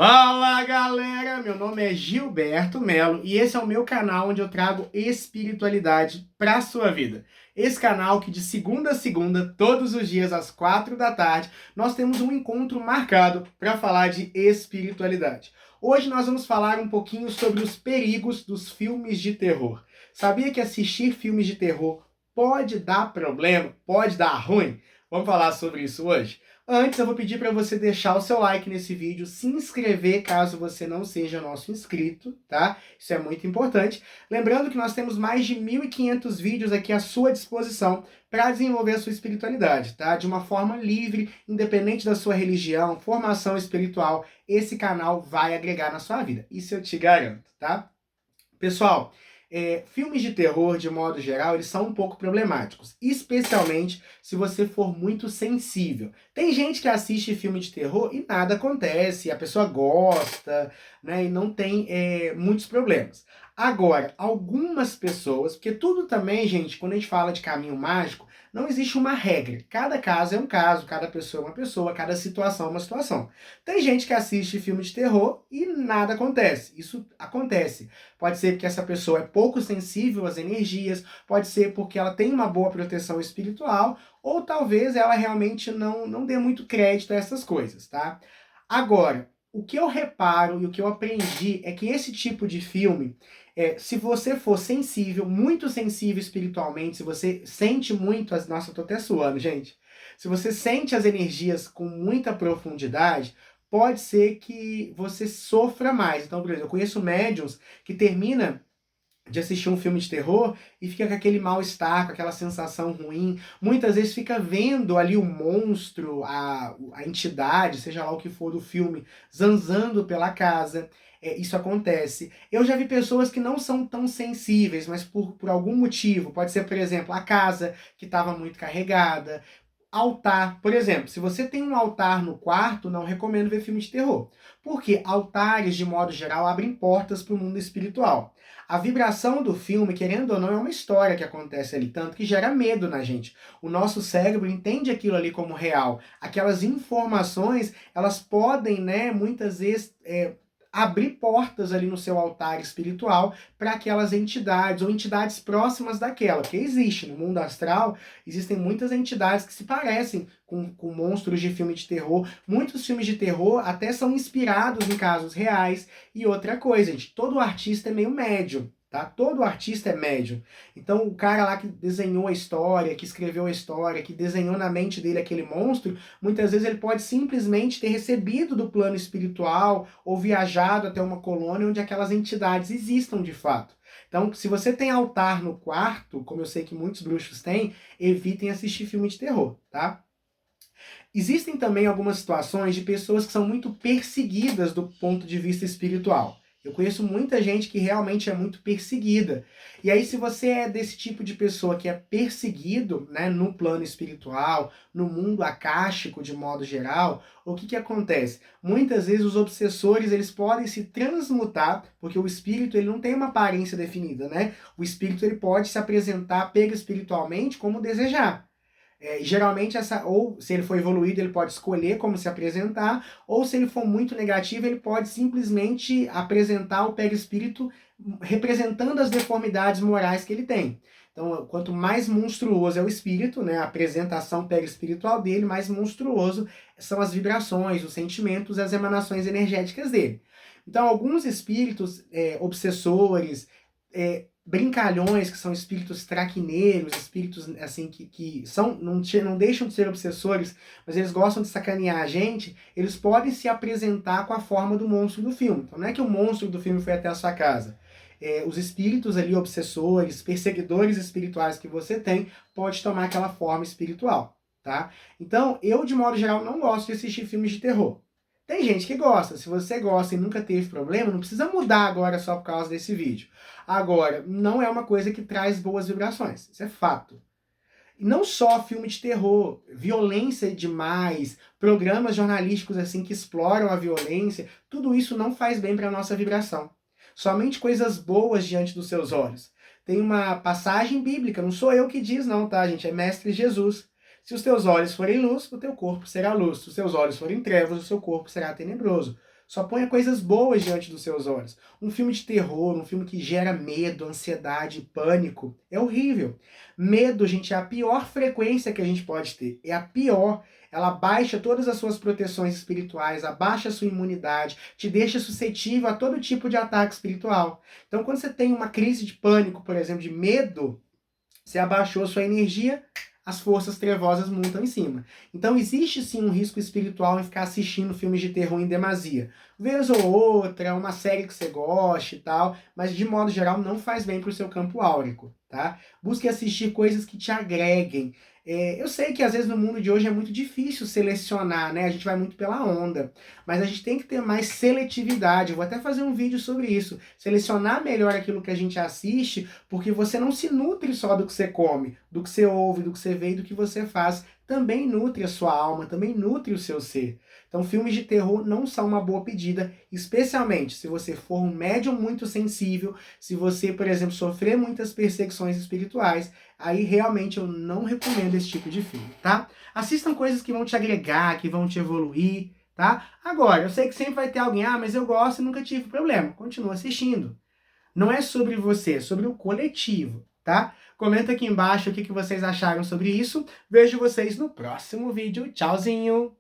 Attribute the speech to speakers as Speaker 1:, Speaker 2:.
Speaker 1: Fala galera, meu nome é Gilberto Melo e esse é o meu canal onde eu trago espiritualidade para a sua vida. Esse canal que de segunda a segunda, todos os dias às 4 da tarde, nós temos um encontro marcado para falar de espiritualidade. Hoje nós vamos falar um pouquinho sobre os perigos dos filmes de terror. Sabia que assistir filmes de terror pode dar problema, pode dar ruim? Vamos falar sobre isso hoje? Antes, eu vou pedir para você deixar o seu like nesse vídeo, se inscrever caso você não seja nosso inscrito, tá? Isso é muito importante. Lembrando que nós temos mais de 1.500 vídeos aqui à sua disposição para desenvolver a sua espiritualidade, tá? De uma forma livre, independente da sua religião, formação espiritual, esse canal vai agregar na sua vida. Isso eu te garanto, tá? Pessoal, filmes de terror, de modo geral, eles são um pouco problemáticos, especialmente se você for muito sensível. Tem gente que assiste filme de terror e nada acontece, a pessoa gosta, né, e não tem muitos problemas. Agora, algumas pessoas, porque tudo também, gente, quando a gente fala de caminho mágico, não existe uma regra. Cada caso é um caso, cada pessoa é uma pessoa, cada situação é uma situação. Tem gente que assiste filme de terror e nada acontece. Isso acontece. Pode ser porque essa pessoa é pouco sensível às energias, pode ser porque ela tem uma boa proteção espiritual, ou talvez ela realmente não dê muito crédito a essas coisas, tá? Agora, o que eu reparo e o que eu aprendi é que esse tipo de filme, se você for sensível, muito sensível espiritualmente, se você sente muito as... Nossa, eu tô até suando, gente. Se você sente as energias com muita profundidade, pode ser que você sofra mais. Então, por exemplo, eu conheço médiums que termina de assistir um filme de terror e fica com aquele mal-estar, com aquela sensação ruim. Muitas vezes fica vendo ali o monstro, a entidade, seja lá o que for do filme, zanzando pela casa. Isso acontece. Eu já vi pessoas que não são tão sensíveis, mas por algum motivo, pode ser, por exemplo, a casa que estava muito carregada, altar. Por exemplo, se você tem um altar no quarto, não recomendo ver filme de terror. Porque altares, de modo geral, abrem portas para o mundo espiritual. A vibração do filme, querendo ou não, é uma história que acontece ali, tanto que gera medo na gente. O nosso cérebro entende aquilo ali como real. Aquelas informações, elas podem, né, muitas vezes... abrir portas ali no seu altar espiritual para aquelas entidades ou entidades próximas daquela, que existe no mundo astral, existem muitas entidades que se parecem com monstros de filme de terror. Muitos filmes de terror até são inspirados em casos reais. E outra coisa, gente, todo artista é meio médium, tá? Todo artista é médium. Então o cara lá que desenhou a história, que escreveu a história, que desenhou na mente dele aquele monstro, muitas vezes ele pode simplesmente ter recebido do plano espiritual ou viajado até uma colônia onde aquelas entidades existam de fato. Então, se você tem altar no quarto, como eu sei que muitos bruxos têm, evitem assistir filme de terror, tá? Existem também algumas situações de pessoas que são muito perseguidas do ponto de vista espiritual. Eu conheço muita gente que realmente é muito perseguida. E aí, se você é desse tipo de pessoa que é perseguido, né, no plano espiritual, no mundo acástico de modo geral, o que acontece? Muitas vezes os obsessores, eles podem se transmutar, porque o espírito ele não tem uma aparência definida, né? O espírito ele pode se apresentar espiritualmente como desejar. Geralmente, ou se ele for evoluído, ele pode escolher como se apresentar, ou se ele for muito negativo, ele pode simplesmente apresentar o perispírito representando as deformidades morais que ele tem. Então, quanto mais monstruoso é o espírito, né, a apresentação perispiritual dele, mais monstruoso são as vibrações, os sentimentos, as emanações energéticas dele. Então, alguns espíritos obsessores, brincalhões, que são espíritos traquineiros, espíritos assim que são, não deixam de ser obsessores, mas eles gostam de sacanear a gente, eles podem se apresentar com a forma do monstro do filme. Então não é que o monstro do filme foi até a sua casa. Os espíritos ali, obsessores, perseguidores espirituais que você tem, pode tomar aquela forma espiritual, tá? Então, eu, de modo geral, não gosto de assistir filmes de terror. Tem gente que gosta. Se você gosta e nunca teve problema, não precisa mudar agora só por causa desse vídeo. Agora, não é uma coisa que traz boas vibrações. Isso é fato. E não só filme de terror, violência demais, programas jornalísticos assim que exploram a violência, tudo isso não faz bem para a nossa vibração. Somente coisas boas diante dos seus olhos. Tem uma passagem bíblica, não sou eu que diz não, tá, gente? É Mestre Jesus. Se os teus olhos forem luz, o teu corpo será luz. Se os teus olhos forem trevas, o seu corpo será tenebroso. Só ponha coisas boas diante dos seus olhos. Um filme de terror, um filme que gera medo, ansiedade, pânico, é horrível. Medo, gente, é a pior frequência que a gente pode ter. É a pior. Ela baixa todas as suas proteções espirituais, abaixa a sua imunidade, te deixa suscetível a todo tipo de ataque espiritual. Então, quando você tem uma crise de pânico, por exemplo, de medo, você abaixou a sua energia, as forças trevosas montam em cima. Então existe sim um risco espiritual em ficar assistindo filmes de terror em demasia. Vez ou outra, uma série que você goste e tal, mas de modo geral não faz bem para o seu campo áurico, tá? Busque assistir coisas que te agreguem. Eu sei que às vezes no mundo de hoje é muito difícil selecionar, né? A gente vai muito pela onda, mas a gente tem que ter mais seletividade. Eu vou até fazer um vídeo sobre isso. Selecionar melhor aquilo que a gente assiste, porque você não se nutre só do que você come, do que você ouve, do que você vê e do que você faz. Também nutre a sua alma, também nutre o seu ser. Então filmes de terror não são uma boa pedida, especialmente se você for um médium muito sensível, se você, por exemplo, sofrer muitas perseguições espirituais, aí realmente eu não recomendo esse tipo de filme, tá? Assistam coisas que vão te agregar, que vão te evoluir, tá? Agora, eu sei que sempre vai ter alguém, mas eu gosto e nunca tive problema. Continua assistindo. Não é sobre você, é sobre o coletivo, tá? Comenta aqui embaixo o que vocês acharam sobre isso. Vejo vocês no próximo vídeo. Tchauzinho!